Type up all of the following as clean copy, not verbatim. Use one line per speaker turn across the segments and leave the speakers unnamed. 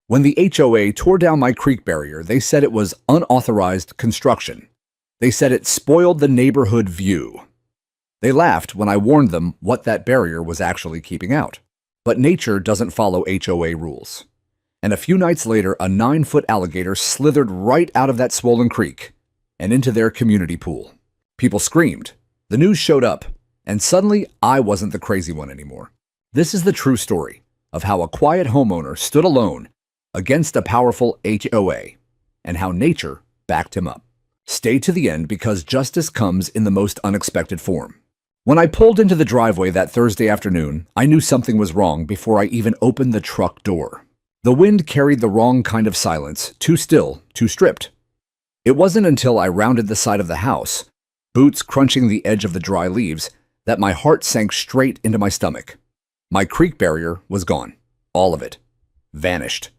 When the HOA tore down my creek barrier, they said it was unauthorized construction. They said it spoiled the neighborhood view. They laughed when I warned them what that barrier was actually keeping out. But nature doesn't follow HOA rules. And a few nights later, a 9-foot alligator slithered right out of that swollen creek and into their community pool. People screamed. The news showed up, and suddenly I wasn't the crazy one anymore. This is the true story of how a quiet homeowner stood alone against a powerful HOA and how nature backed him up. Stay to the end because justice comes in the most unexpected form. When I pulled into the driveway that Thursday afternoon, I knew something was wrong before I even opened the truck door. The wind carried the wrong kind of silence, too still, too stripped. It wasn't until I rounded the side of the house, boots crunching the edge of the dry leaves, that my heart sank straight into my stomach. My creek barrier was gone. All of it. Vanished.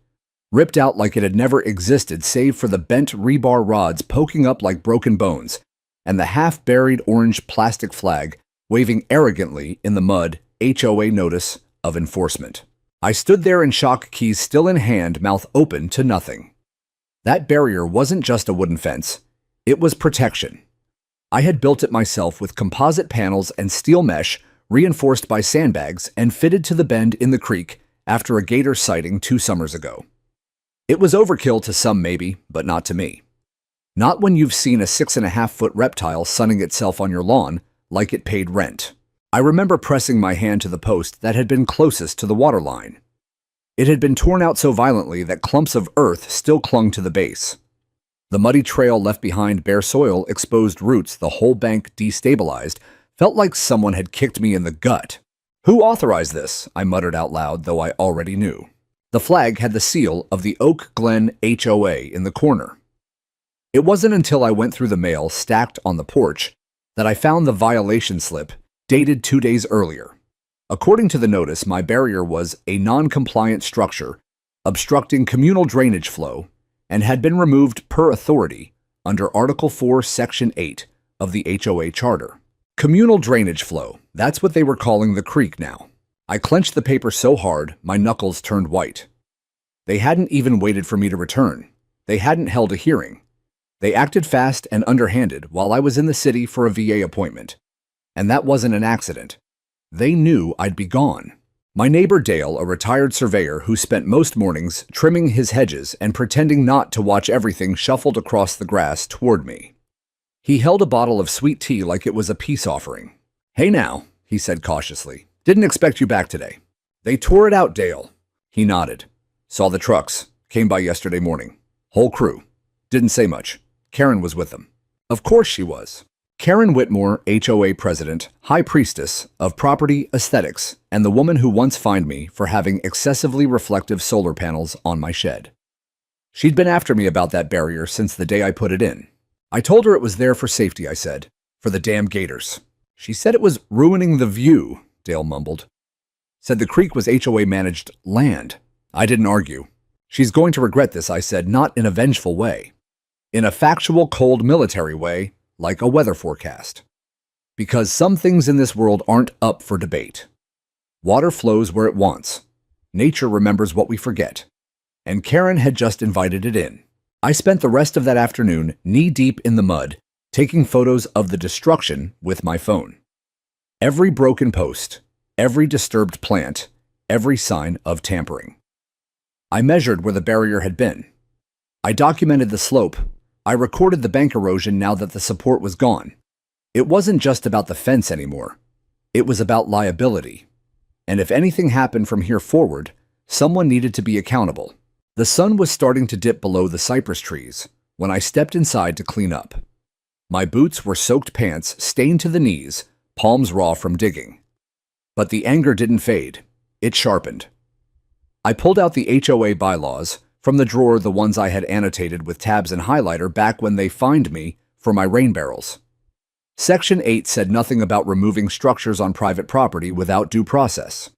Ripped out like it had never existed save for the bent rebar rods poking up like broken bones, and the half-buried orange plastic flag waving arrogantly in the mud, HOA notice of enforcement. I stood there in shock, keys still in hand, mouth open to nothing. That barrier wasn't just a wooden fence. It was protection. I had built it myself with composite panels and steel mesh reinforced by sandbags and fitted to the bend in the creek after a gator sighting 2 summers ago. It was overkill to some maybe, but not to me. Not when you've seen a 6.5-foot reptile sunning itself on your lawn like it paid rent. I remember pressing my hand to the post that had been closest to the water line. It had been torn out so violently that clumps of earth still clung to the base. The muddy trail left behind bare soil, exposed roots, the whole bank destabilized, felt like someone had kicked me in the gut. Who authorized this? I muttered out loud, though I already knew. The flag had the seal of the Oak Glen HOA in the corner. It wasn't until I went through the mail stacked on the porch that I found the violation slip dated 2 days earlier. According to the notice, my barrier was a non-compliant structure obstructing communal drainage flow and had been removed per authority under Article 4, Section 8 of the HOA Charter. Communal drainage flow, that's what they were calling the creek now. I clenched the paper so hard, my knuckles turned white. They hadn't even waited for me to return. They hadn't held a hearing. They acted fast and underhanded while I was in the city for a VA appointment. And that wasn't an accident. They knew I'd be gone. My neighbor Dale, a retired surveyor who spent most mornings trimming his hedges and pretending not to watch everything, shuffled across the grass toward me. He held a bottle of sweet tea like it was a peace offering. "Hey now," he said cautiously. "Didn't expect you back today." "They tore it out, Dale." He nodded. "Saw the trucks. Came by yesterday morning. Whole crew. Didn't say much. Karen was with them." Of course she was. Karen Whitmore, HOA president, high priestess of property aesthetics, and the woman who once fined me for having excessively reflective solar panels on my shed. She'd been after me about that barrier since the day I put it in. I told her it was there for safety, I said. For the damn gators. She said it was ruining the view, Dale mumbled. Said the creek was HOA-managed land. I didn't argue. She's going to regret this, I said, not in a vengeful way. In a factual, cold military way, like a weather forecast. Because some things in this world aren't up for debate. Water flows where it wants. Nature remembers what we forget. And Karen had just invited it in. I spent the rest of that afternoon knee-deep in the mud, taking photos of the destruction with my phone. Every broken post, every disturbed plant, every sign of tampering. I measured where the barrier had been. I documented the slope. I recorded the bank erosion now that the support was gone. It wasn't just about the fence anymore. It was about liability. And if anything happened from here forward, someone needed to be accountable. The sun was starting to dip below the cypress trees when I stepped inside to clean up. My boots were soaked pants, stained to the knees, palms raw from digging. But the anger didn't fade. It sharpened. I pulled out the HOA bylaws, from the drawer the ones I had annotated with tabs and highlighter back when they fined me for my rain barrels. Section 8 said nothing about removing structures on private property without due process.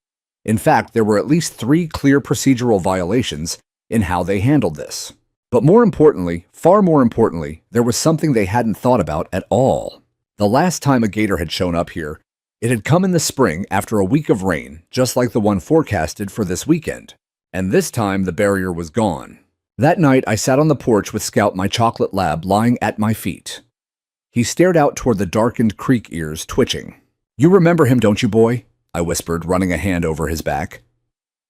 In fact, there were at least 3 clear procedural violations in how they handled this. But more importantly, far more importantly, there was something they hadn't thought about at all. The last time a gator had shown up here, it had come in the spring after a week of rain, just like the one forecasted for this weekend. And this time the barrier was gone. That night I sat on the porch with Scout, my chocolate lab, lying at my feet. He stared out toward the darkened creek ears, twitching. "You remember him, don't you, boy?" I whispered, running a hand over his back.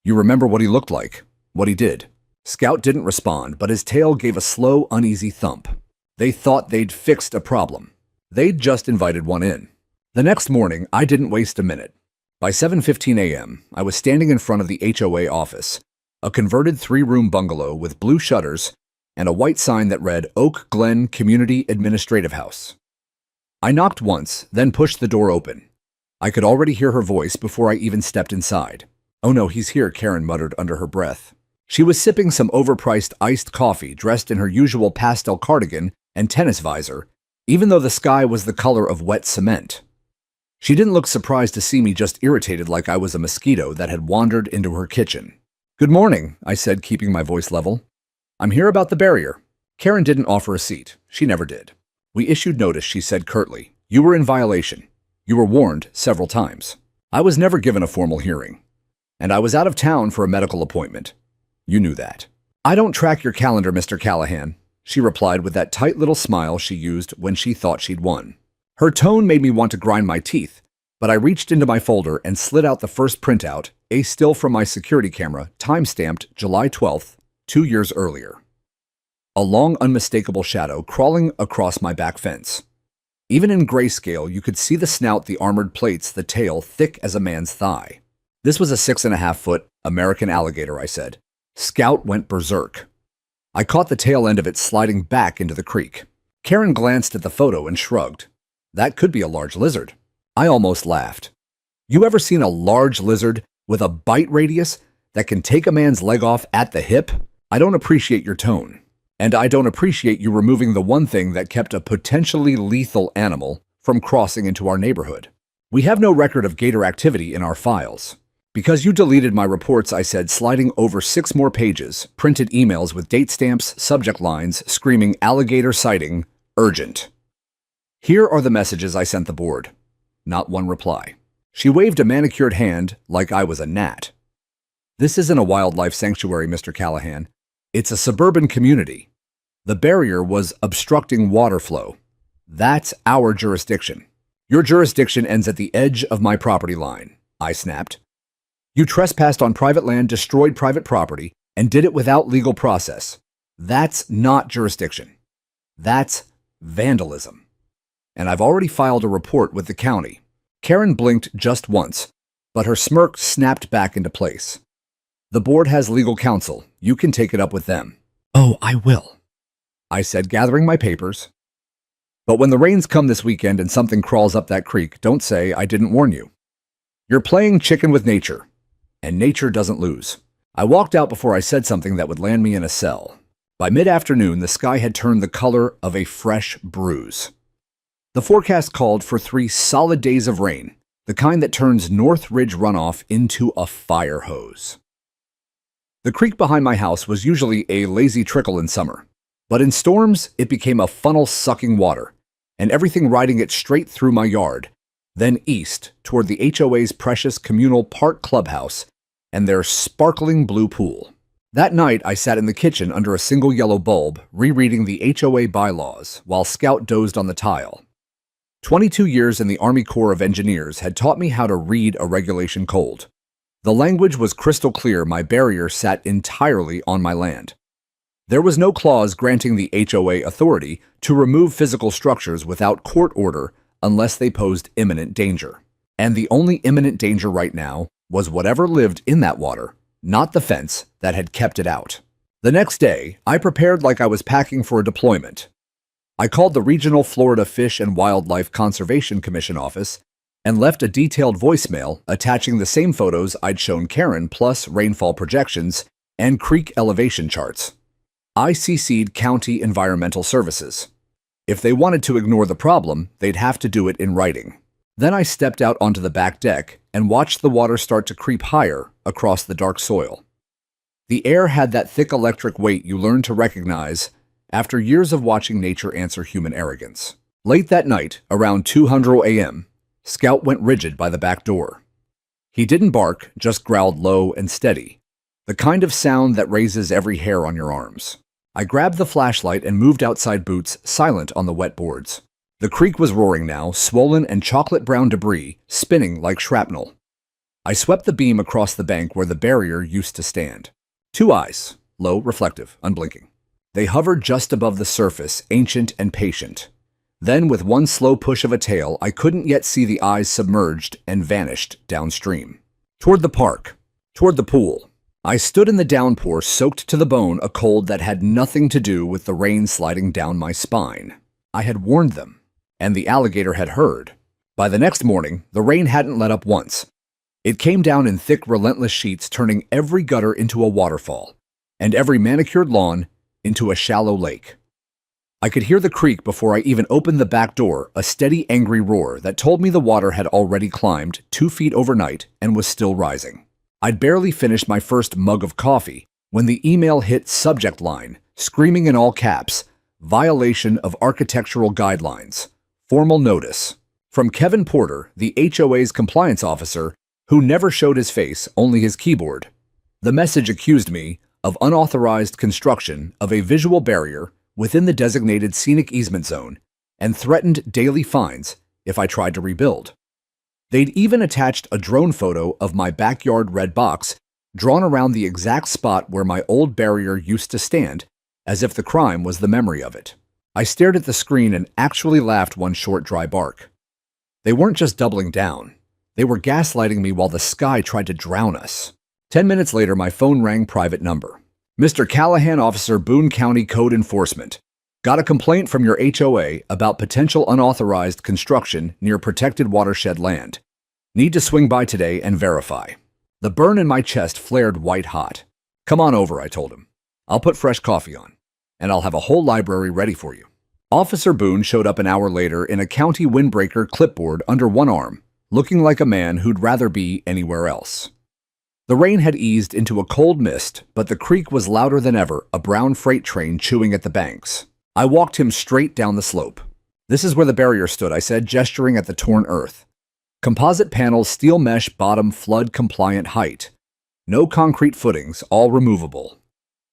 "You remember what he looked like, what he did?" Scout didn't respond, but his tail gave a slow, uneasy thump. They thought they'd fixed a problem. They'd just invited one in. The next morning, I didn't waste a minute. By 7:15 a.m., I was standing in front of the HOA office, a converted 3-room bungalow with blue shutters and a white sign that read Oak Glen Community Administrative House. I knocked once, then pushed the door open. I could already hear her voice before I even stepped inside. "Oh no, he's here," Karen muttered under her breath. She was sipping some overpriced iced coffee, dressed in her usual pastel cardigan and tennis visor, even though the sky was the color of wet cement. She didn't look surprised to see me, just irritated like I was a mosquito that had wandered into her kitchen. "Good morning," I said, keeping my voice level. "I'm here about the barrier." Karen didn't offer a seat. She never did. "We issued notice," she said curtly. "You were in violation. You were warned several times." I was never given a formal hearing. And I was out of town for a medical appointment. You knew that. "I don't track your calendar, Mr. Callahan," she replied with that tight little smile she used when she thought she'd won. Her tone made me want to grind my teeth, but I reached into my folder and slid out the first printout, a still from my security camera, time-stamped July 12th, 2 years earlier. A long, unmistakable shadow crawling across my back fence. Even in grayscale, you could see the snout, the armored plates, the tail thick as a man's thigh. This was a 6.5-foot American alligator, I said. Scout went berserk. I caught the tail end of it sliding back into the creek. Karen glanced at the photo and shrugged. That could be a large lizard. I almost laughed. You ever seen a large lizard with a bite radius that can take a man's leg off at the hip? I don't appreciate your tone. And I don't appreciate you removing the one thing that kept a potentially lethal animal from crossing into our neighborhood. We have no record of gator activity in our files. Because you deleted my reports, I said, sliding over 6 more pages, printed emails with date stamps, subject lines, screaming alligator sighting, urgent. Here are the messages I sent the board. Not one reply. She waved a manicured hand like I was a gnat. "This isn't a wildlife sanctuary, Mr. Callahan. It's a suburban community. The barrier was obstructing water flow. That's our jurisdiction. Your jurisdiction ends at the edge of my property line," I snapped. "You trespassed on private land, destroyed private property, and did it without legal process. That's not jurisdiction. That's vandalism. And I've already filed a report with the county." Karen blinked just once, but her smirk snapped back into place. "The board has legal counsel. You can take it up with them." "Oh, I will," I said, gathering my papers. "But when the rains come this weekend and something crawls up that creek, don't say I didn't warn you. You're playing chicken with nature, and nature doesn't lose." I walked out before I said something that would land me in a cell. By mid-afternoon, the sky had turned the color of a fresh bruise. The forecast called for 3 solid days of rain, the kind that turns North Ridge runoff into a fire hose. The creek behind my house was usually a lazy trickle in summer, but in storms it became a funnel sucking water, and everything riding it straight through my yard, then east toward the HOA's precious communal park clubhouse and their sparkling blue pool. That night I sat in the kitchen under a single yellow bulb, rereading the HOA bylaws while Scout dozed on the tile. 22 years in the Army Corps of Engineers had taught me how to read a regulation cold. The language was crystal clear. My barrier sat entirely on my land. There was no clause granting the HOA authority to remove physical structures without court order unless they posed imminent danger. And the only imminent danger right now was whatever lived in that water, not the fence that had kept it out. The next day, I prepared like I was packing for a deployment. I called the Regional Florida Fish and Wildlife Conservation Commission office and left a detailed voicemail attaching the same photos I'd shown Karen, plus rainfall projections and creek elevation charts. I CC'd County Environmental Services. If they wanted to ignore the problem, they'd have to do it in writing. Then I stepped out onto the back deck and watched the water start to creep higher across the dark soil. The air had that thick electric weight you learn to recognize after years of watching nature answer human arrogance. Late that night, around 2:00 a.m., Scout went rigid by the back door. He didn't bark, just growled low and steady, The kind of sound that raises every hair on your arms. I grabbed the flashlight and moved outside Boots, silent on the wet boards. The creek was roaring now, swollen and chocolate-brown debris, spinning like shrapnel. I swept the beam across the bank where the barrier used to stand. 2 eyes, low, reflective, unblinking. They hovered just above the surface, ancient and patient. Then, with one slow push of a tail, I couldn't yet see the eyes submerged and vanished downstream. Toward the park. Toward the pool. I stood in the downpour, soaked to the bone, a cold that had nothing to do with the rain sliding down my spine. I had warned them, and the alligator had heard. By the next morning, the rain hadn't let up once. It came down in thick, relentless sheets, turning every gutter into a waterfall, and every manicured lawn into a shallow lake. I could hear the creek before I even opened the back door, a steady, angry roar that told me the water had already climbed 2 feet overnight and was still rising. I'd barely finished my first mug of coffee when the email hit subject line, screaming in all caps, "Violation of Architectural Guidelines. Formal Notice." From Kevin Porter, the HOA's compliance officer, who never showed his face, only his keyboard. The message accused me of unauthorized construction of a visual barrier within the designated scenic easement zone and threatened daily fines if I tried to rebuild. They'd even attached a drone photo of my backyard red box drawn around the exact spot where my old barrier used to stand, as if the crime was the memory of it. I stared at the screen and actually laughed one short, dry bark. They weren't just doubling down. They were gaslighting me while the sky tried to drown us. 10 minutes later, my phone rang, private number. "Mr. Callahan, Officer, Boone County Code Enforcement. Got a complaint from your HOA about potential unauthorized construction near protected watershed land. Need to swing by today and verify." The burn in my chest flared white hot. "Come on over," I told him. "I'll put fresh coffee on, and I'll have a whole library ready for you." Officer Boone showed up an hour later in a county windbreaker clipboard under one arm, looking like a man who'd rather be anywhere else. The rain had eased into a cold mist, but the creek was louder than ever, a brown freight train chewing at the banks. I walked him straight down the slope. "This is where the barrier stood," I said, gesturing at the torn earth. "Composite panels, steel mesh, bottom, flood-compliant height. No concrete footings, all removable.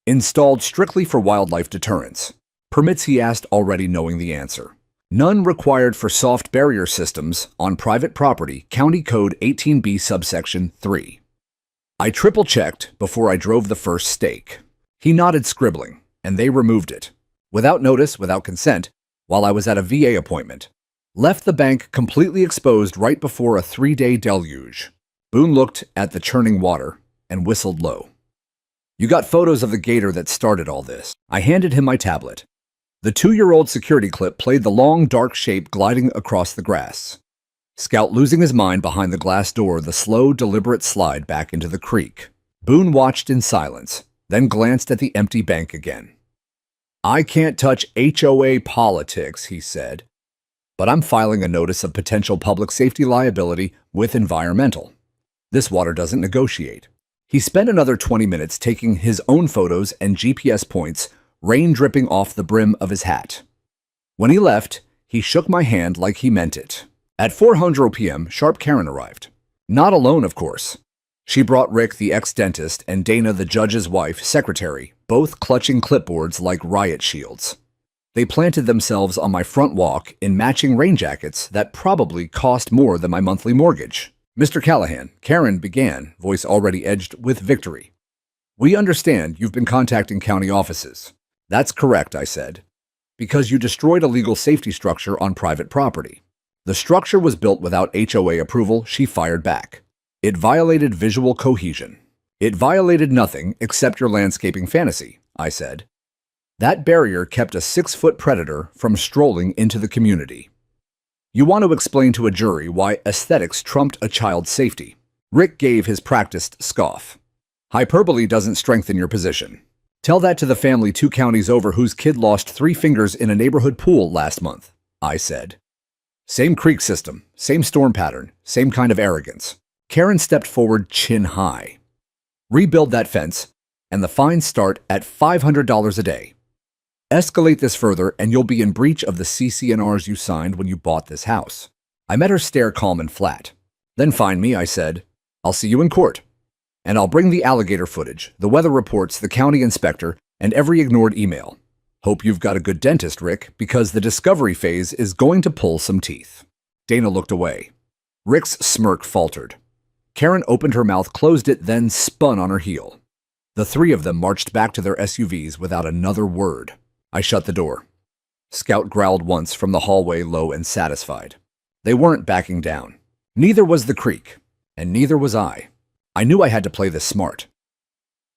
Installed strictly for wildlife deterrence. Permits," he asked, already knowing the answer. "None required for soft barrier systems on private property, County Code 18B subsection 3. I triple-checked before I drove the first stake. He nodded, scribbling, and they removed it. Without notice, without consent, while I was at a VA appointment. Left the bank completely exposed right before a 3-day deluge. Boone looked at the churning water and whistled low. "You got photos of the gator that started all this." I handed him my tablet. The 2-year-old security clip played the long, dark shape gliding across the grass. Scout losing his mind behind the glass door, the slow, deliberate slide back into the creek. Boone watched in silence, then glanced at the empty bank again. "I can't touch HOA politics," he said, "but I'm filing a notice of potential public safety liability with environmental. This water doesn't negotiate." He spent another 20 minutes taking his own photos and GPS points, rain dripping off the brim of his hat. When he left, he shook my hand like he meant it. At 4:00 p.m., sharp Karen arrived. Not alone, of course. She brought Rick, the ex-dentist, and Dana, the judge's wife, secretary, both clutching clipboards like riot shields. They planted themselves on my front walk in matching rain jackets that probably cost more than my monthly mortgage. "Mr. Callahan," Karen began, voice already edged with victory. "We understand you've been contacting county offices." "That's correct," I said. "Because you destroyed a legal safety structure on private property." "The structure was built without HOA approval," she fired back. "It violated visual cohesion." "It violated nothing except your landscaping fantasy," I said. "That barrier kept a 6-foot predator from strolling into the community. You want to explain to a jury why aesthetics trumped a child's safety." Rick gave his practiced scoff. "Hyperbole doesn't strengthen your position. Tell that to the family 2 counties over whose kid lost 3 fingers in a neighborhood pool last month," I said. "Same creek system, same storm pattern, same kind of arrogance." Karen stepped forward, chin high. "Rebuild that fence, and the fines start at $500 a day. Escalate this further, and you'll be in breach of the CC&Rs you signed when you bought this house." I met her stare calm and flat. "Then fine me," I said. "I'll see you in court." And I'll bring the alligator footage, the weather reports, the county inspector, and every ignored email. Hope you've got a good dentist, Rick, because the discovery phase is going to pull some teeth." Dana looked away. Rick's smirk faltered. Karen opened her mouth, closed it, then spun on her heel. The three of them marched back to their SUVs without another word. I shut the door. Scout growled once from the hallway, low and satisfied. They weren't backing down. Neither was the creek, and neither was I. I knew I had to play this smart.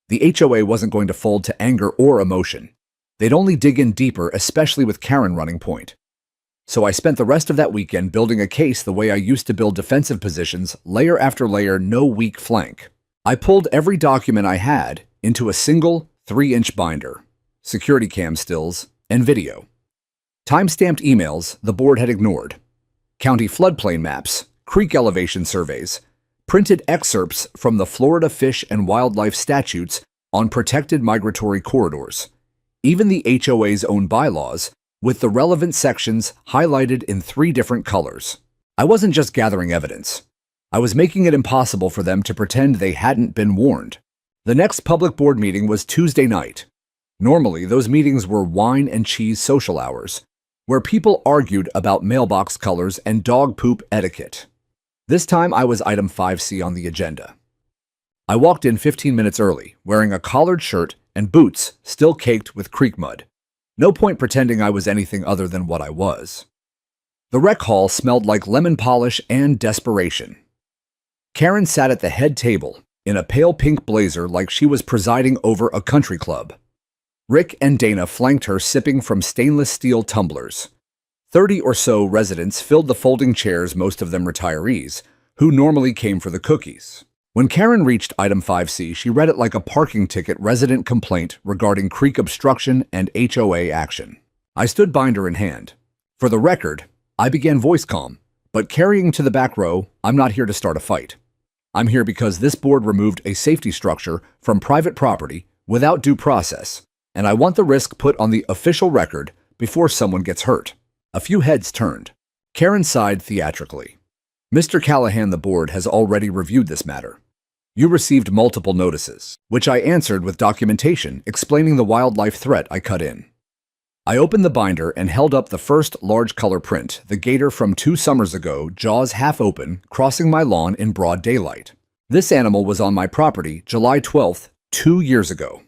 The HOA wasn't going to fold to anger or emotion. They'd only dig in deeper, especially with Karen running point. So I spent the rest of that weekend building a case the way I used to build defensive positions, layer after layer, no weak flank. I pulled every document I had into a single 3-inch binder, security cam stills, and video. Time-stamped emails the board had ignored, county floodplain maps, creek elevation surveys, printed excerpts from the Florida Fish and Wildlife statutes on protected migratory corridors, even the HOA's own bylaws, with the relevant sections highlighted in 3 different colors. I wasn't just gathering evidence. I was making it impossible for them to pretend they hadn't been warned. The next public board meeting was Tuesday night. Normally, those meetings were wine and cheese social hours, where people argued about mailbox colors and dog poop etiquette. This time, I was item 5C on the agenda. I walked in 15 minutes early, wearing a collared shirt and boots still caked with creek mud. No point pretending I was anything other than what I was. The rec hall smelled like lemon polish and desperation. Karen sat at the head table in a pale pink blazer like she was presiding over a country club. Rick and Dana flanked her, sipping from stainless steel tumblers. 30 or so residents filled the folding chairs, most of them retirees, who normally came for the cookies. When Karen reached item 5C, she read it like a parking ticket resident complaint regarding creek obstruction and HOA action. I stood binder in hand. For the record, I began voice calm, but carrying to the back row, I'm not here to start a fight. I'm here because this board removed a safety structure from private property without due process, and I want the risk put on the official record before someone gets hurt. A few heads turned. Karen sighed theatrically. "Mr. Callahan, the board has already reviewed this matter. You received multiple notices, which I answered with documentation explaining the wildlife threat I cut in." I opened the binder and held up the first large color print, the gator from 2 summers ago, jaws half open, crossing my lawn in broad daylight. This animal was on my property July 12th, 2 years ago.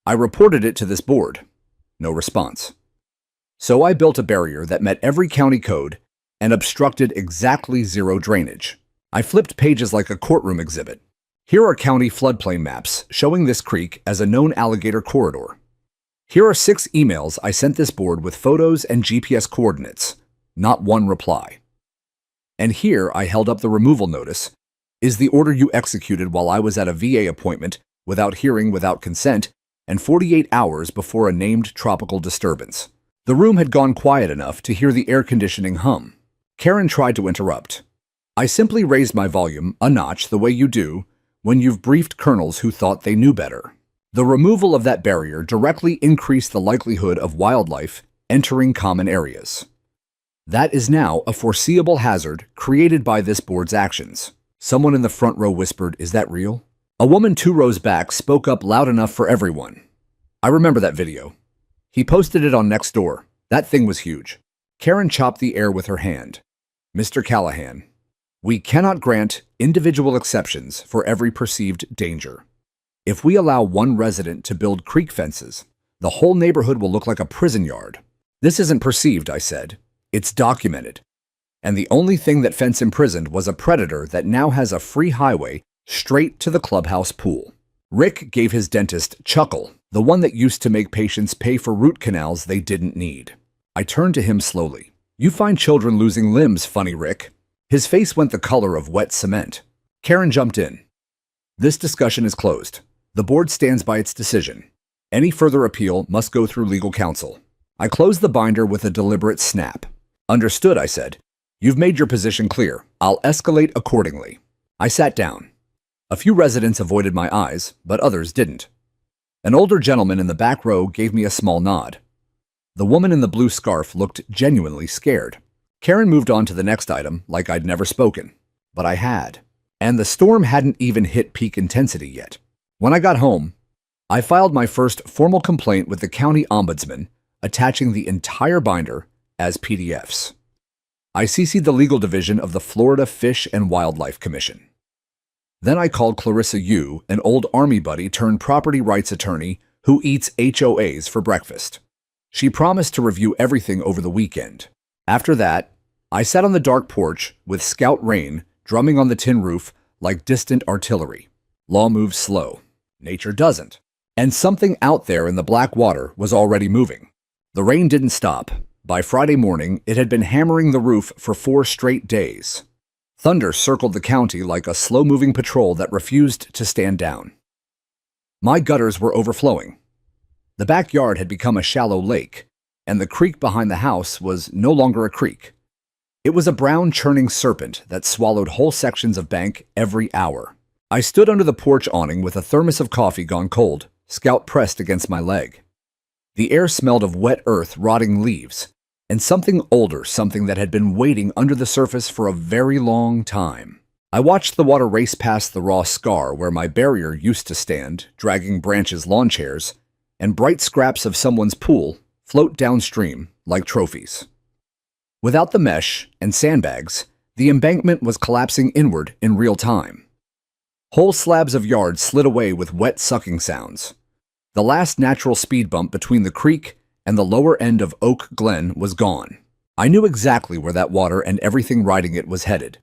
I reported it to this board. No response. So I built a barrier that met every county code and obstructed exactly 0 drainage. I flipped pages like a courtroom exhibit. Here are county floodplain maps showing this creek as a known alligator corridor. Here are 6 emails I sent this board with photos and GPS coordinates. Not one reply. And here I held up the removal notice. Is the order you executed while I was at a VA appointment without hearing, without consent, and 48 hours before a named tropical disturbance. The room had gone quiet enough to hear the air conditioning hum. Karen tried to interrupt. I simply raised my volume a notch the way you do when you've briefed colonels who thought they knew better. The removal of that barrier directly increased the likelihood of wildlife entering common areas. That is now a foreseeable hazard created by this board's actions. Someone in the front row whispered, "Is that real?" A woman 2 rows back spoke up loud enough for everyone. "I remember that video. He posted it on Nextdoor. That thing was huge." Karen chopped the air with her hand. "Mr. Callahan, we cannot grant individual exceptions for every perceived danger. If we allow one resident to build creek fences, the whole neighborhood will look like a prison yard." "This isn't perceived," I said. "It's documented. And the only thing that fence imprisoned was a predator that now has a free highway straight to the clubhouse pool." Rick gave his dentist chuckle, the one that used to make patients pay for root canals they didn't need. I turned to him slowly. "You find children losing limbs funny, Rick." His face went the color of wet cement. Karen jumped in. "This discussion is closed. The board stands by its decision. Any further appeal must go through legal counsel." I closed the binder with a deliberate snap. "Understood," I said. "You've made your position clear. I'll escalate accordingly." I sat down. A few residents avoided my eyes, but others didn't. An older gentleman in the back row gave me a small nod. The woman in the blue scarf looked genuinely scared. Karen moved on to the next item like I'd never spoken, but I had. And the storm hadn't even hit peak intensity yet. When I got home, I filed my first formal complaint with the county ombudsman, attaching the entire binder as PDFs. I CC'd the legal division of the Florida Fish and Wildlife Commission. Then I called Clarissa Yu, an old Army buddy turned property rights attorney who eats HOAs for breakfast. She promised to review everything over the weekend. After that, I sat on the dark porch with Scout rain drumming on the tin roof like distant artillery. Law moves slow. Nature doesn't. And something out there in the black water was already moving. The rain didn't stop. By Friday morning, it had been hammering the roof for 4 straight days. Thunder circled the county like a slow-moving patrol that refused to stand down. My gutters were overflowing. The backyard had become a shallow lake, and the creek behind the house was no longer a creek. It was a brown churning serpent that swallowed whole sections of bank every hour. I stood under the porch awning with a thermos of coffee gone cold, Scout pressed against my leg. The air smelled of wet earth, rotting leaves, and something older, something that had been waiting under the surface for a very long time. I watched the water race past the raw scar where my barrier used to stand, dragging branches, lawn chairs, and bright scraps of someone's pool float downstream like trophies. Without the mesh and sandbags, the embankment was collapsing inward in real time. Whole slabs of yard slid away with wet sucking sounds. The last natural speed bump between the creek and the lower end of Oak Glen was gone. I knew exactly where that water and everything riding it was headed.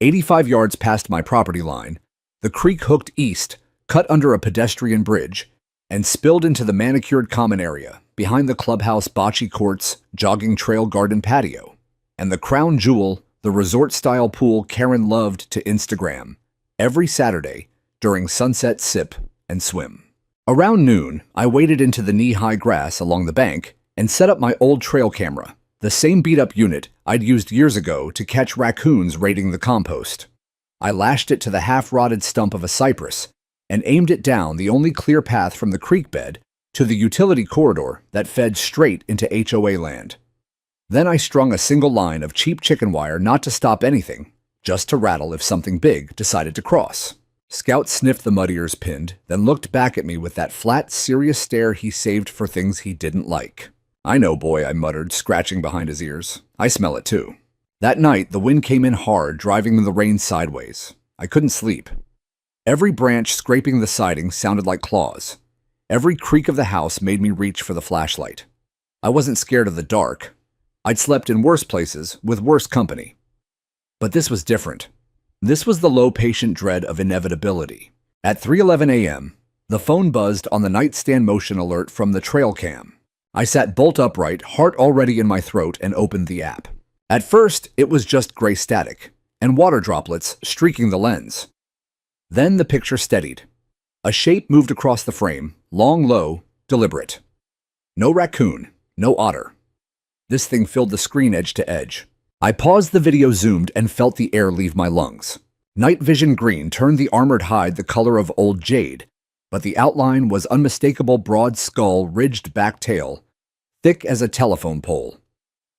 85 yards past my property line, the creek hooked east, cut under a pedestrian bridge, and spilled into the manicured common area behind the clubhouse, bocce courts, jogging trail, garden patio, and the crown jewel, the resort-style pool Karen loved to Instagram every Saturday during sunset sip and swim. Around noon, I waded into the knee-high grass along the bank and set up my old trail camera, the same beat-up unit I'd used years ago to catch raccoons raiding the compost. I lashed it to the half-rotted stump of a cypress and aimed it down the only clear path from the creek bed to the utility corridor that fed straight into HOA land. Then I strung a single line of cheap chicken wire not to stop anything, just to rattle if something big decided to cross. Scout sniffed the mud ears pinned, then looked back at me with that flat, serious stare he saved for things he didn't like. "I know, boy," I muttered, scratching behind his ears. "I smell it too." That night, the wind came in hard, driving the rain sideways. I couldn't sleep. Every branch scraping the siding sounded like claws. Every creak of the house made me reach for the flashlight. I wasn't scared of the dark. I'd slept in worse places with worse company. But this was different. This was the low patient dread of inevitability. At 3:11 a.m., the phone buzzed on the nightstand motion alert from the trail cam. I sat bolt upright, heart already in my throat, and opened the app. At first, it was just gray static and water droplets streaking the lens. Then the picture steadied. A shape moved across the frame, long, low, deliberate. No raccoon, no otter. This thing filled the screen edge to edge. I paused the video, zoomed, and felt the air leave my lungs. Night vision green turned the armored hide the color of old jade, but the outline was unmistakable broad skull, ridged back tail, thick as a telephone pole.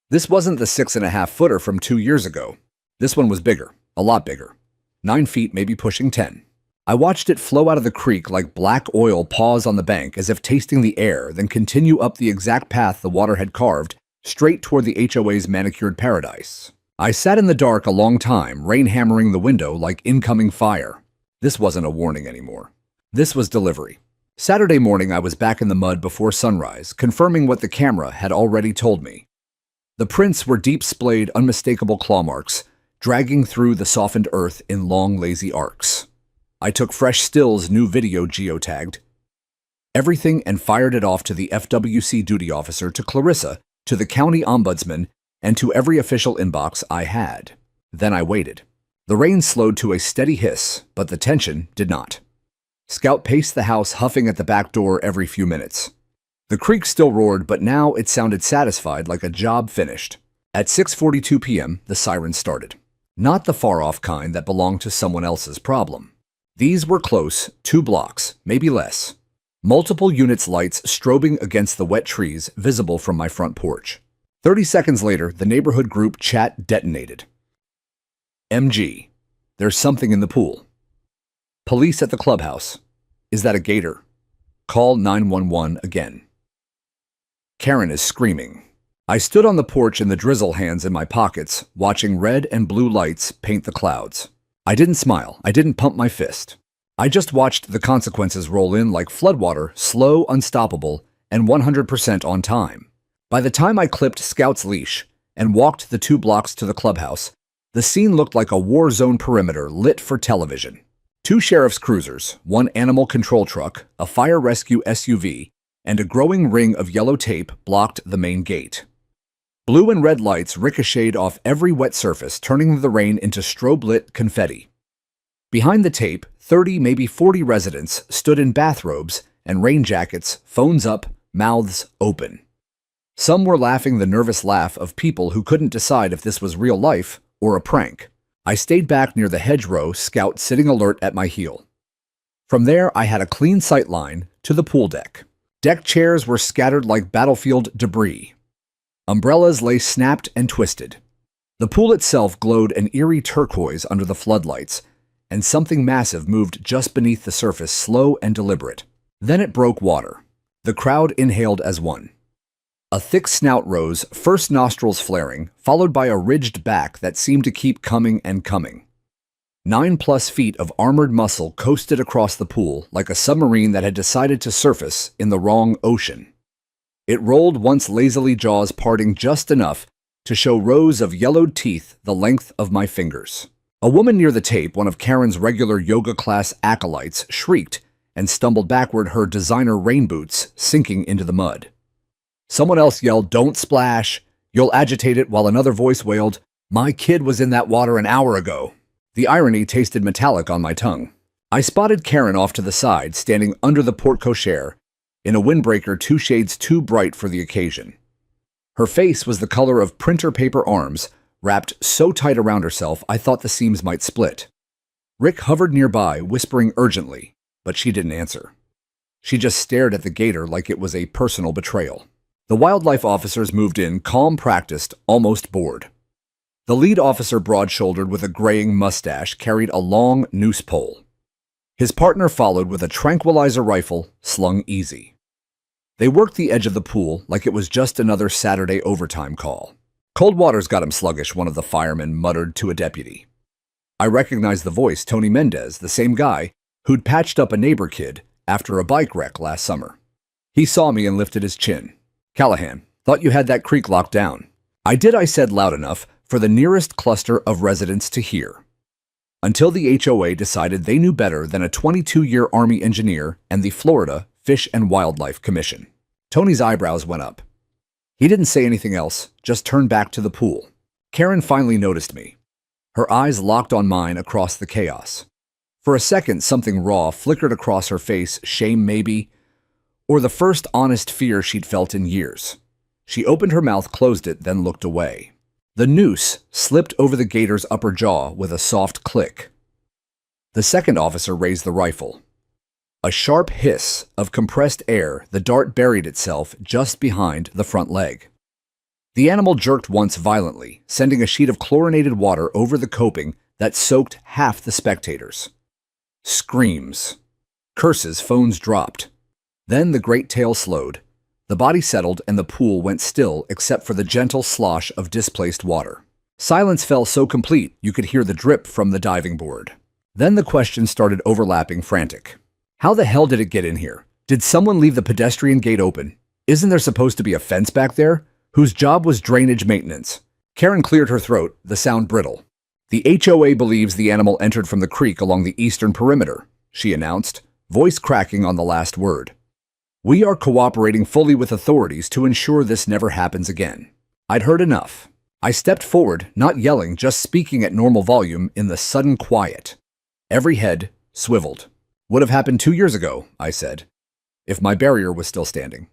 This wasn't the 6.5-footer from 2 years ago. This one was bigger, a lot bigger. 9 feet, maybe pushing 10. I watched it flow out of the creek like black oil, pause on the bank as if tasting the air, then continue up the exact path the water had carved, straight toward the HOA's manicured paradise. I sat in the dark a long time, rain hammering the window like incoming fire. This wasn't a warning anymore. This was delivery. Saturday morning, I was back in the mud before sunrise, confirming what the camera had already told me. The prints were deep-splayed, unmistakable claw marks, dragging through the softened earth in long, lazy arcs. I took fresh stills, new video geotagged, everything, and fired it off to the FWC duty officer, to Clarissa, to the county ombudsman, and to every official inbox I had. Then I waited. The rain slowed to a steady hiss, but the tension did not. Scout paced the house, huffing at the back door every few minutes. The creek still roared, but now it sounded satisfied, like a job finished. At 6:42 p.m., the siren started. Not the far-off kind that belonged to someone else's problem. These were close, 2 blocks, maybe less. Multiple units' lights strobing against the wet trees visible from my front porch. 30 seconds later, the neighborhood group chat detonated. MG. There's something in the pool. Police at the clubhouse. Is that a gator? Call 911 again. Karen is screaming. I stood on the porch in the drizzle, hands in my pockets, watching red and blue lights paint the clouds. I didn't smile. I didn't pump my fist. I just watched the consequences roll in like floodwater, slow, unstoppable, and 100% on time. By the time I clipped Scout's leash and walked the 2 blocks to the clubhouse, the scene looked like a war zone perimeter lit for television. 2 sheriff's cruisers, 1 animal control truck, a fire rescue SUV, and a growing ring of yellow tape blocked the main gate. Blue and red lights ricocheted off every wet surface, turning the rain into strobe-lit confetti. Behind the tape, 30, maybe 40 residents stood in bathrobes and rain jackets, phones up, mouths open. Some were laughing the nervous laugh of people who couldn't decide if this was real life or a prank. I stayed back near the hedgerow, Scout sitting alert at my heel. From there, I had a clean sight line to the pool deck. Deck chairs were scattered like battlefield debris. Umbrellas lay snapped and twisted. The pool itself glowed an eerie turquoise under the floodlights, and something massive moved just beneath the surface, slow and deliberate. Then it broke water. The crowd inhaled as one. A thick snout rose, first nostrils flaring, followed by a ridged back that seemed to keep coming and coming. 9+ feet of armored muscle coasted across the pool like a submarine that had decided to surface in the wrong ocean. It rolled once lazily, jaws parting just enough to show rows of yellowed teeth the length of my fingers. A woman near the tape, one of Karen's regular yoga class acolytes, shrieked and stumbled backward, her designer rain boots sinking into the mud. Someone else yelled, "Don't splash, you'll agitate it," while another voice wailed, "My kid was in that water an hour ago." The irony tasted metallic on my tongue. I spotted Karen off to the side, standing under the porte-cochere, in a windbreaker 2 shades too bright for the occasion. Her face was the color of printer paper arms, wrapped so tight around herself I thought the seams might split. Rick hovered nearby, whispering urgently, but she didn't answer. She just stared at the gator like it was a personal betrayal. The wildlife officers moved in, calm, practiced, almost bored. The lead officer, broad-shouldered with a graying mustache, carried a long noose pole. His partner followed with a tranquilizer rifle slung easy. They worked the edge of the pool like it was just another Saturday overtime call. "Cold water's got him sluggish," one of the firemen muttered to a deputy. I recognized the voice, Tony Mendez, the same guy who'd patched up a neighbor kid after a bike wreck last summer. He saw me and lifted his chin. "Callahan, thought you had that creek locked down." I did, I said loud enough for the nearest cluster of residents to hear. Until the HOA decided they knew better than a 22-year Army engineer and the Florida Fish and Wildlife Commission. Tony's eyebrows went up. He didn't say anything else, just turned back to the pool. Karen finally noticed me. Her eyes locked on mine across the chaos. For a second, something raw flickered across her face, shame maybe, or the first honest fear she'd felt in years. She opened her mouth, closed it, then looked away. The noose slipped over the gator's upper jaw with a soft click. The second officer raised the rifle. A sharp hiss of compressed air, the dart buried itself just behind the front leg. The animal jerked once violently, sending a sheet of chlorinated water over the coping that soaked half the spectators. Screams. Curses, phones dropped. Then the great tail slowed. The body settled and the pool went still except for the gentle slosh of displaced water. Silence fell so complete you could hear the drip from the diving board. Then the questions started overlapping, frantic. How the hell did it get in here? Did someone leave the pedestrian gate open? Isn't there supposed to be a fence back there? Whose job was drainage maintenance? Karen cleared her throat, the sound brittle. "The HOA believes the animal entered from the creek along the eastern perimeter," she announced, voice cracking on the last word. "We are cooperating fully with authorities to ensure this never happens again." I'd heard enough. I stepped forward, not yelling, just speaking at normal volume in the sudden quiet. Every head swiveled. "Would have happened 2 years ago," I said, "if my barrier was still standing.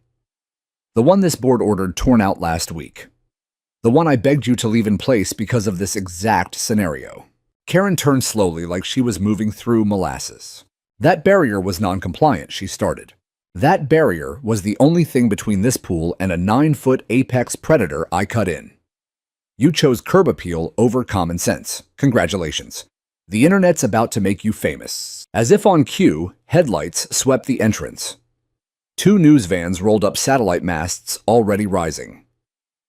The one this board ordered torn out last week. The one I begged you to leave in place because of this exact scenario." Karen turned slowly like she was moving through molasses. "That barrier was non-compliant," she started. "That barrier was the only thing between this pool and a 9-foot apex predator I cut in. You chose curb appeal over common sense. Congratulations. The internet's about to make you famous. As if on cue, headlights swept the entrance. 2 news vans rolled up satellite masts already rising.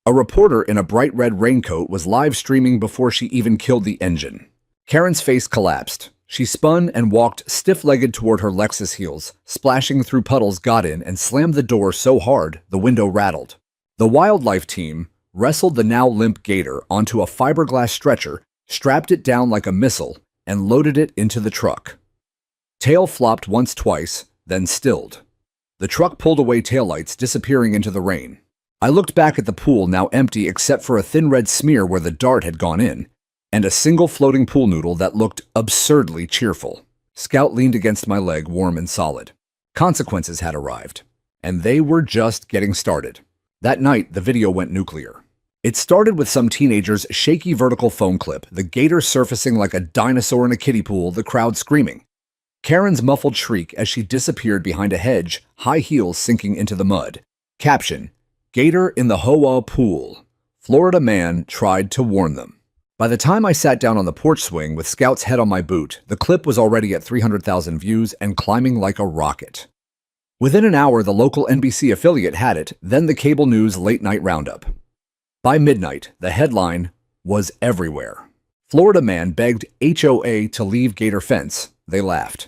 A reporter in a bright red raincoat was live streaming before she even killed the engine. Karen's face collapsed. She spun and walked stiff-legged toward her Lexus heels, splashing through puddles, got in and slammed the door so hard the window rattled. The wildlife team wrestled the now limp Gator onto a fiberglass stretcher, strapped it down like a missile, and loaded it into the truck. Tail flopped once, twice, then stilled. The truck pulled away, taillights disappearing into the rain. I looked back at the pool, now empty except for a thin red smear where the dart had gone in, and a single floating pool noodle that looked absurdly cheerful. Scout leaned against my leg, warm and solid. Consequences had arrived, and they were just getting started. That night, the video went nuclear. It started with some teenager's shaky vertical phone clip, the Gator surfacing like a dinosaur in a kiddie pool, the crowd screaming. Karen's muffled shriek as she disappeared behind a hedge, high heels sinking into the mud. Caption: Gator in the HOA pool. Florida man tried to warn them. By the time I sat down on the porch swing with Scout's head on my boot, the clip was already at 300,000 views and climbing like a rocket. Within an hour, the local NBC affiliate had it, then the cable news late-night roundup. By midnight, the headline was everywhere. Florida man begged HOA to leave Gator fence. They laughed.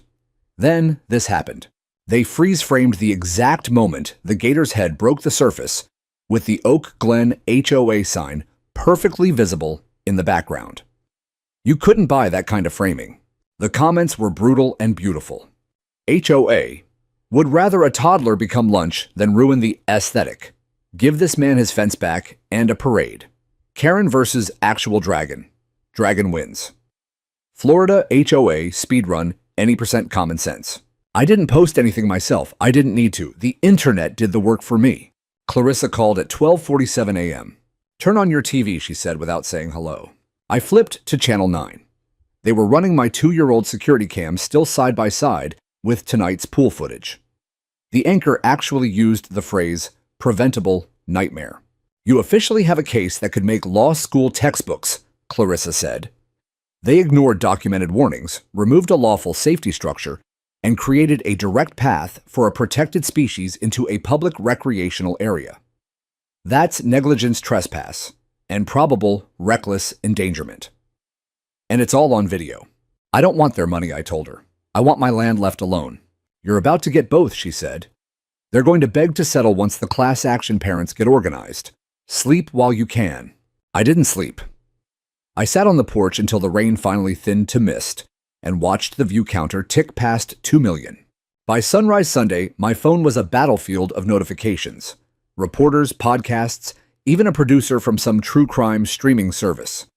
Then this happened. They freeze-framed the exact moment the Gator's head broke the surface, with the Oak Glen HOA sign perfectly visible in the background. You couldn't buy that kind of framing. The comments were brutal and beautiful. HOA would rather a toddler become lunch than ruin the aesthetic. Give this man his fence back and a parade. Karen versus actual dragon. Dragon wins. Florida HOA speedrun, any percent common sense. I didn't post anything myself. I didn't need to. The internet did the work for me. Clarissa called at 12:47 a.m. Turn on your TV, she said without saying hello. I flipped to Channel 9. They were running my 2-year-old security cam still side by side with tonight's pool footage. The anchor actually used the phrase, preventable nightmare. You officially have a case that could make law school textbooks, Clarissa said. They ignored documented warnings, removed a lawful safety structure, and created a direct path for a protected species into a public recreational area. That's negligence trespass and probable reckless endangerment. And it's all on video. I don't want their money, I told her. I want my land left alone. You're about to get both, she said. They're going to beg to settle once the class action parents get organized. Sleep while you can. I didn't sleep. I sat on the porch until the rain finally thinned to mist and watched the view counter tick past 2 million. By sunrise Sunday, my phone was a battlefield of notifications. Reporters, podcasts, even a producer from some true crime streaming service.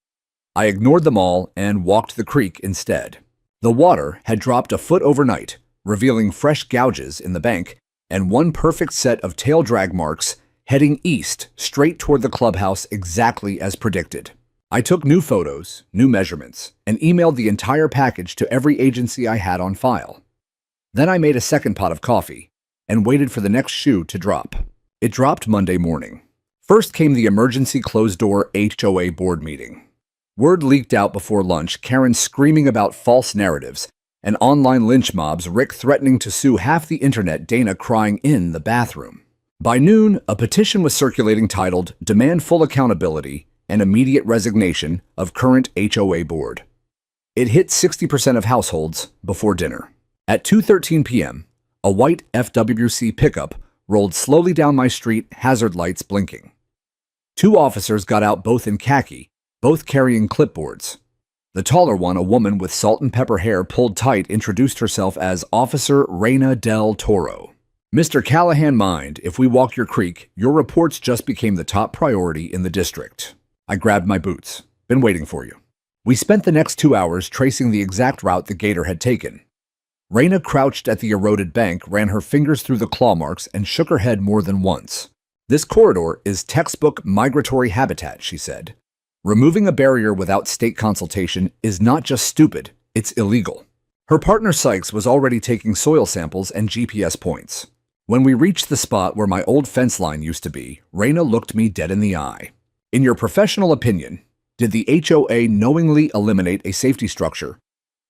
I ignored them all and walked the creek instead. The water had dropped a foot overnight, revealing fresh gouges in the bank and one perfect set of tail drag marks heading east straight toward the clubhouse exactly as predicted. I took new photos, new measurements, and emailed the entire package to every agency I had on file. Then I made a second pot of coffee and waited for the next shoe to drop. It dropped Monday morning. First came the emergency closed-door HOA board meeting. Word leaked out before lunch, Karen screaming about false narratives, and online lynch mobs, Rick threatening to sue half the internet, Dana crying in the bathroom. By noon, a petition was circulating titled, Demand Full Accountability and Immediate Resignation of Current HOA Board. It hit 60% of households before dinner. At 2:13 p.m., a white FWC pickup rolled slowly down my street, hazard lights blinking. 2 officers got out, both in khaki, both carrying clipboards. The taller one, a woman with salt and pepper hair pulled tight, introduced herself as Officer Reina del Toro. Mr. Callahan, mind if we walk your creek? Your reports just became the top priority in the district. I grabbed my boots. Been waiting for you. We spent the next 2 hours tracing the exact route the Gator had taken. Reina crouched at the eroded bank, ran her fingers through the claw marks, and shook her head more than once. This corridor is textbook migratory habitat, she said. Removing a barrier without state consultation is not just stupid, it's illegal. Her partner Sykes was already taking soil samples and GPS points. When we reached the spot where my old fence line used to be, Reina looked me dead in the eye. In your professional opinion, did the HOA knowingly eliminate a safety structure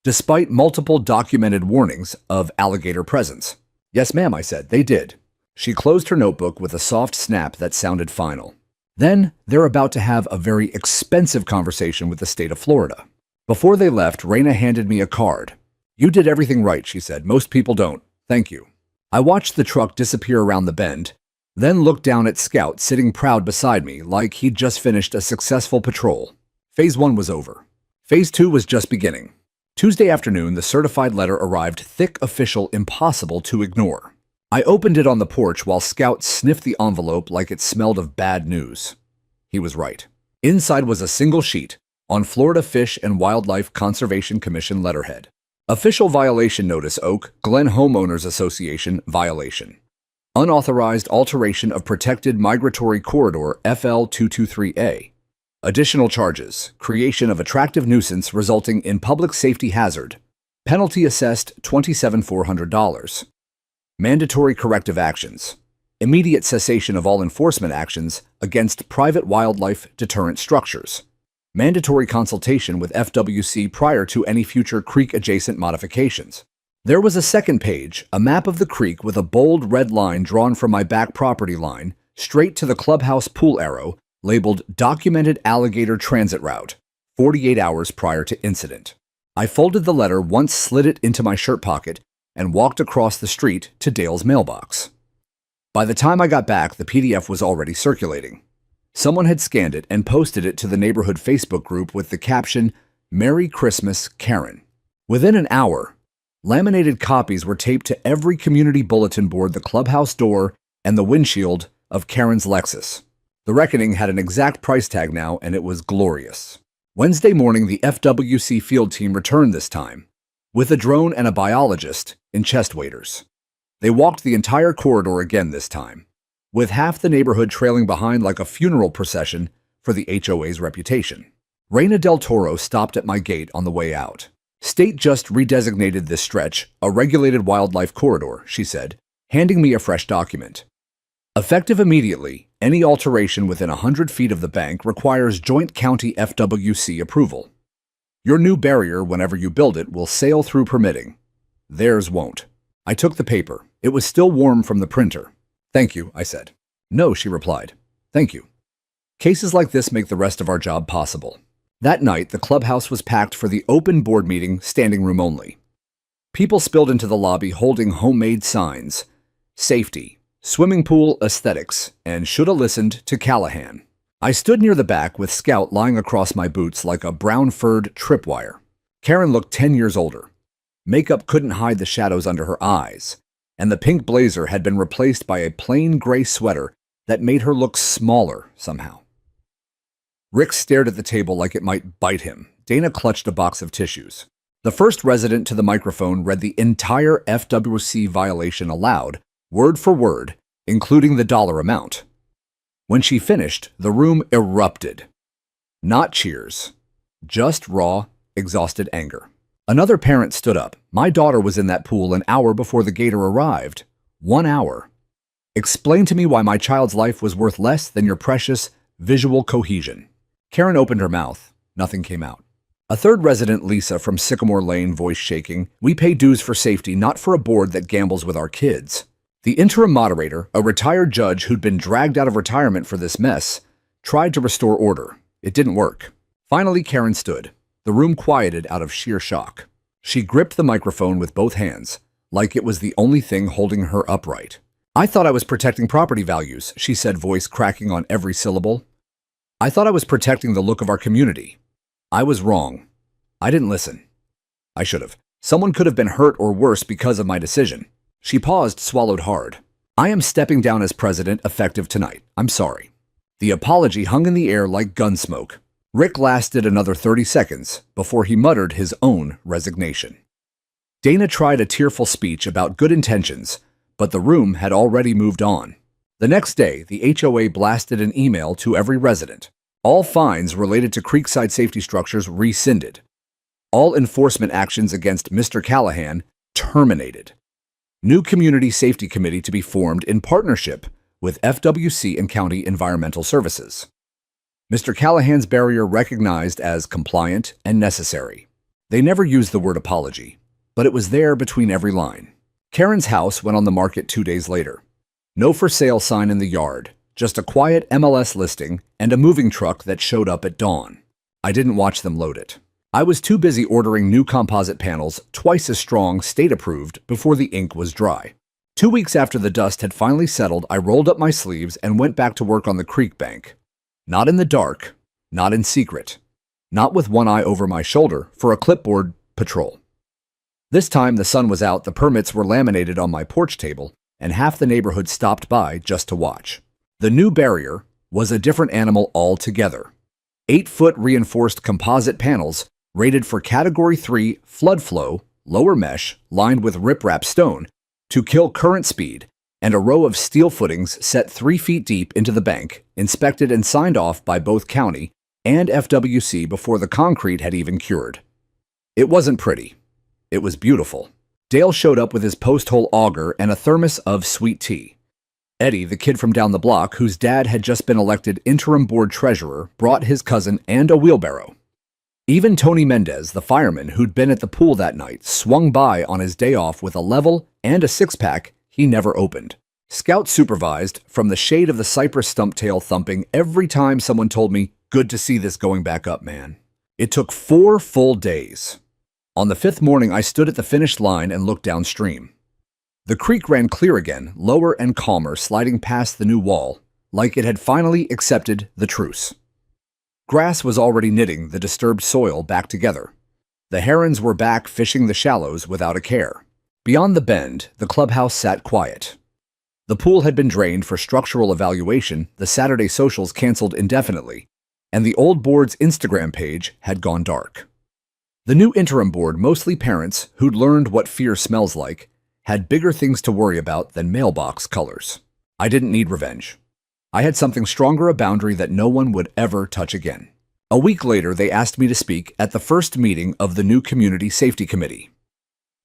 despite multiple documented warnings of alligator presence. Yes, ma'am, I said, they did. She closed her notebook with a soft snap that sounded final. Then they're about to have a very expensive conversation with the state of Florida. Before they left, Raina handed me a card. You did everything right, she said. Most people don't. Thank you. I watched the truck disappear around the bend, then looked down at Scout sitting proud beside me like he'd just finished a successful patrol. Phase 1 was over. Phase 2 was just beginning. Tuesday afternoon, the certified letter arrived, thick, official, impossible to ignore. I opened it on the porch while Scout sniffed the envelope like it smelled of bad news. He was right. Inside was a single sheet on Florida Fish and Wildlife Conservation Commission letterhead. Official violation notice, Oak Glen Homeowners Association violation. Unauthorized alteration of protected migratory corridor FL 223A. Additional charges, creation of attractive nuisance resulting in public safety hazard. Penalty assessed $27,400. Mandatory corrective actions. Immediate cessation of all enforcement actions against private wildlife deterrent structures. Mandatory consultation with FWC prior to any future creek-adjacent modifications. There was a second page, a map of the creek with a bold red line drawn from my back property line, straight to the clubhouse pool arrow, labeled Documented Alligator Transit Route, 48 hours prior to incident. I folded the letter, once slid it into my shirt pocket, and walked across the street to Dale's mailbox. By the time I got back, the PDF was already circulating. Someone had scanned it and posted it to the neighborhood Facebook group with the caption, Merry Christmas, Karen. Within an hour, laminated copies were taped to every community bulletin board, the clubhouse door, and the windshield of Karen's Lexus. The reckoning had an exact price tag now, and it was glorious. Wednesday morning, the FWC field team returned this time, with a drone and a biologist in chest waders. They walked the entire corridor again this time, with half the neighborhood trailing behind like a funeral procession for the HOA's reputation. Reina del Toro stopped at my gate on the way out. State just redesignated this stretch a regulated wildlife corridor, she said, handing me a fresh document. Effective immediately, any alteration within 100 feet of the bank requires joint county FWC approval. Your new barrier, whenever you build it, will sail through permitting. Theirs won't. I took the paper. It was still warm from the printer. Thank you, I said. No, she replied. Thank you. Cases like this make the rest of our job possible. That night, the clubhouse was packed for the open board meeting, standing room only. People spilled into the lobby holding homemade signs. Safety, swimming pool aesthetics, and shoulda listened to Callahan. I stood near the back with Scout lying across my boots like a brown-furred tripwire. Karen looked 10 years older. Makeup couldn't hide the shadows under her eyes, and the pink blazer had been replaced by a plain gray sweater that made her look smaller somehow. Rick stared at the table like it might bite him. Dana clutched a box of tissues. The first resident to the microphone read the entire FWC violation aloud, word for word, including the dollar amount. When she finished, the room erupted. Not cheers, just raw, exhausted anger. Another parent stood up. My daughter was in that pool an hour before the gator arrived. 1 hour. Explain to me why my child's life was worth less than your precious visual cohesion. Karen opened her mouth. Nothing came out. A third resident, Lisa, from Sycamore Lane, voice shaking, we pay dues for safety, not for a board that gambles with our kids. The interim moderator, a retired judge who'd been dragged out of retirement for this mess, tried to restore order. It didn't work. Finally, Karen stood. The room quieted out of sheer shock. She gripped the microphone with both hands, like it was the only thing holding her upright. I thought I was protecting property values, she said, voice cracking on every syllable. I thought I was protecting the look of our community. I was wrong. I didn't listen. I should have. Someone could have been hurt or worse because of my decision. She paused, swallowed hard. I am stepping down as president effective tonight. I'm sorry. The apology hung in the air like gun smoke. Rick lasted another 30 seconds before he muttered his own resignation. Dana tried a tearful speech about good intentions, but the room had already moved on. The next day, the HOA blasted an email to every resident. All fines related to creekside safety structures rescinded. All enforcement actions against Mr. Callahan terminated. New Community Safety Committee to be formed in partnership with FWC and County Environmental Services. Mr. Callahan's barrier recognized as compliant and necessary. They never used the word apology, but it was there between every line. Karen's house went on the market 2 days later. No for sale sign in the yard, just a quiet MLS listing and a moving truck that showed up at dawn. I didn't watch them load it. I was too busy ordering new composite panels, twice as strong, state-approved, before the ink was dry. 2 weeks after the dust had finally settled, I rolled up my sleeves and went back to work on the creek bank. Not in the dark, not in secret, not with one eye over my shoulder for a clipboard patrol. This time the sun was out, the permits were laminated on my porch table, and half the neighborhood stopped by just to watch. The new barrier was a different animal altogether. 8-foot reinforced composite panels rated for Category 3 flood flow, lower mesh, lined with riprap stone, to kill current speed, and a row of steel footings set 3 feet deep into the bank, inspected and signed off by both county and FWC before the concrete had even cured. It wasn't pretty. It was beautiful. Dale showed up with his post-hole auger and a thermos of sweet tea. Eddie, the kid from down the block, whose dad had just been elected interim board treasurer, brought his cousin and a wheelbarrow. Even Tony Mendez, the fireman who'd been at the pool that night, swung by on his day off with a level and a six-pack he never opened. Scout supervised from the shade of the cypress stump tail thumping every time someone told me, "Good to see this going back up, man." It took 4 full days. On the 5th morning, I stood at the finish line and looked downstream. The creek ran clear again, lower and calmer, sliding past the new wall, like it had finally accepted the truce. Grass was already knitting the disturbed soil back together. The herons were back fishing the shallows without a care. Beyond the bend, the clubhouse sat quiet. The pool had been drained for structural evaluation, the Saturday socials canceled indefinitely, and the old board's Instagram page had gone dark. The new interim board, mostly parents who'd learned what fear smells like, had bigger things to worry about than mailbox colors. I didn't need revenge. I had something stronger, a boundary that no one would ever touch again. A week later, they asked me to speak at the first meeting of the new Community Safety Committee.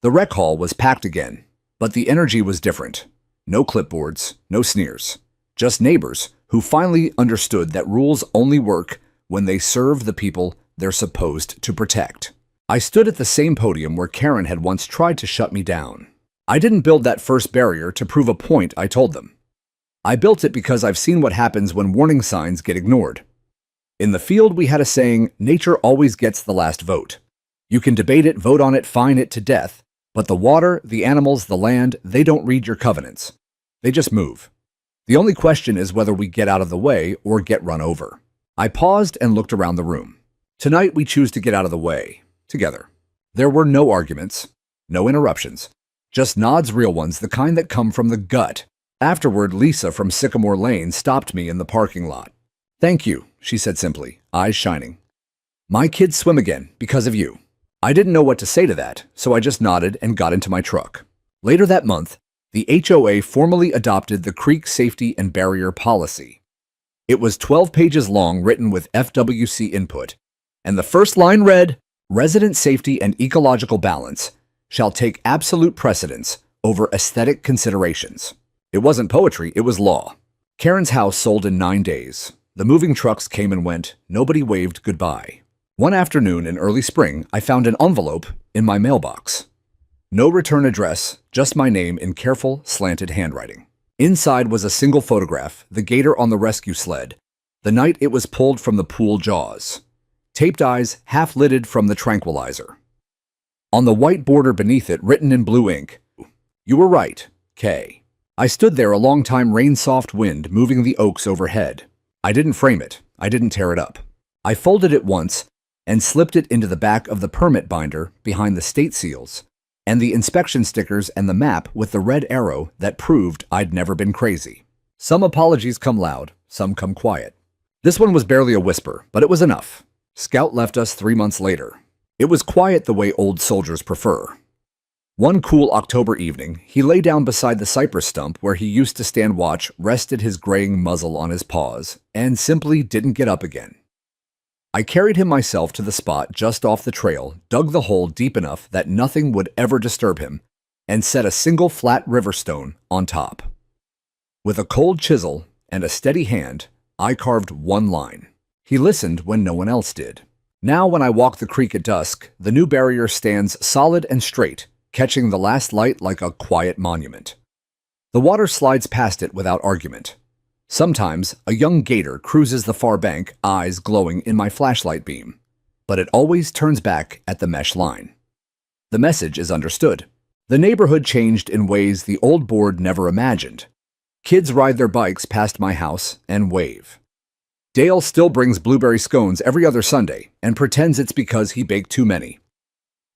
The rec hall was packed again, but the energy was different. No clipboards, no sneers. Just neighbors who finally understood that rules only work when they serve the people they're supposed to protect. I stood at the same podium where Karen had once tried to shut me down. I didn't build that first barrier to prove a point, I told them. I built it because I've seen what happens when warning signs get ignored. In the field, we had a saying, nature always gets the last vote. You can debate it, vote on it, fine it to death, but the water, the animals, the land, they don't read your covenants. They just move. The only question is whether we get out of the way or get run over. I paused and looked around the room. Tonight, we choose to get out of the way, together. There were no arguments, no interruptions, just nods, real ones, the kind that come from the gut. Afterward, Lisa from Sycamore Lane stopped me in the parking lot. "Thank you," she said simply, eyes shining. "My kids swim again because of you." I didn't know what to say to that, so I just nodded and got into my truck. Later that month, the HOA formally adopted the Creek Safety and Barrier Policy. It was 12 pages long, written with FWC input, and the first line read, "Resident safety and ecological balance shall take absolute precedence over aesthetic considerations." It wasn't poetry, it was law. Karen's house sold in 9 days. The moving trucks came and went. Nobody waved goodbye. One afternoon in early spring, I found an envelope in my mailbox. No return address, just my name in careful, slanted handwriting. Inside was a single photograph, the gator on the rescue sled, the night it was pulled from the pool jaws. Taped eyes, half-lidded from the tranquilizer. On the white border beneath it, written in blue ink, "You were right, K." I stood there, a long time, rain-soft wind moving the oaks overhead. I didn't frame it. I didn't tear it up. I folded it once and slipped it into the back of the permit binder behind the state seals and the inspection stickers and the map with the red arrow that proved I'd never been crazy. Some apologies come loud, some come quiet. This one was barely a whisper, but it was enough. Scout left us 3 months later. It was quiet the way old soldiers prefer. One cool October evening, he lay down beside the cypress stump where he used to stand watch, rested his graying muzzle on his paws, and simply didn't get up again. I carried him myself to the spot just off the trail, dug the hole deep enough that nothing would ever disturb him, and set a single flat river stone on top. With a cold chisel and a steady hand, I carved one line. He listened when no one else did. Now when I walk the creek at dusk, the new barrier stands solid and straight, catching the last light like a quiet monument. The water slides past it without argument. Sometimes a young gator cruises the far bank, eyes glowing in my flashlight beam, but it always turns back at the mesh line. The message is understood. The neighborhood changed in ways the old board never imagined. Kids ride their bikes past my house and wave. Dale still brings blueberry scones every other Sunday and pretends it's because he baked too many.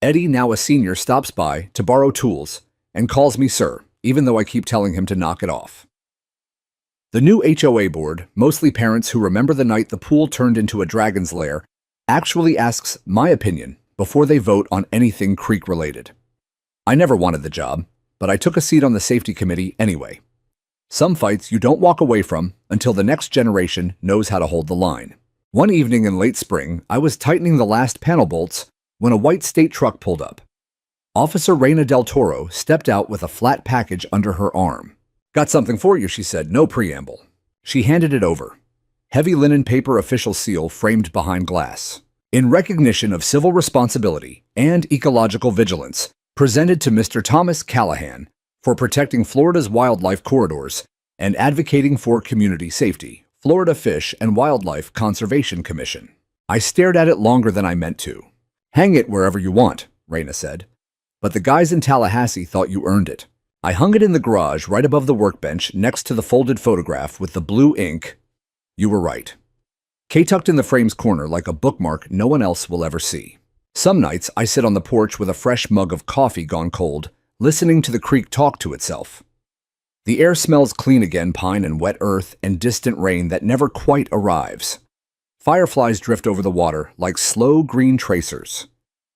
Eddie, now a senior, stops by to borrow tools and calls me sir, even though I keep telling him to knock it off. The new HOA board, mostly parents who remember the night the pool turned into a dragon's lair, actually asks my opinion before they vote on anything creek-related. I never wanted the job, but I took a seat on the safety committee anyway. Some fights you don't walk away from until the next generation knows how to hold the line. One evening in late spring, I was tightening the last panel bolts when a white state truck pulled up. Officer Reina Del Toro stepped out with a flat package under her arm. "Got something for you," she said, no preamble. She handed it over. Heavy linen paper official seal framed behind glass. In recognition of civil responsibility and ecological vigilance, presented to Mr. Thomas Callahan for protecting Florida's wildlife corridors and advocating for community safety, Florida Fish and Wildlife Conservation Commission. I stared at it longer than I meant to. "Hang it wherever you want," Reina said. "But the guys in Tallahassee thought you earned it." I hung it in the garage right above the workbench next to the folded photograph with the blue ink. You were right. Kay tucked in the frame's corner like a bookmark no one else will ever see. Some nights I sit on the porch with a fresh mug of coffee gone cold, listening to the creek talk to itself. The air smells clean again, pine and wet earth and distant rain that never quite arrives. Fireflies drift over the water like slow green tracers.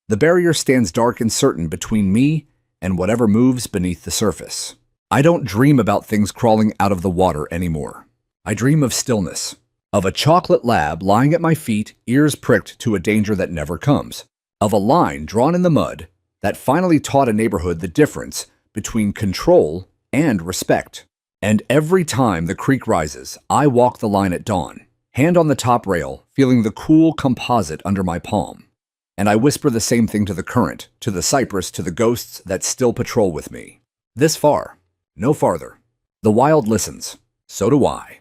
The barrier stands dark and certain between me and whatever moves beneath the surface. I don't dream about things crawling out of the water anymore. I dream of stillness, of a chocolate lab lying at my feet, ears pricked to a danger that never comes, of a line drawn in the mud that finally taught a neighborhood the difference between control and respect. And every time the creek rises, I walk the line at dawn, hand on the top rail, feeling the cool composite under my palm. And I whisper the same thing to the current, to the cypress, to the ghosts that still patrol with me. This far, no farther. The wild listens. So do I.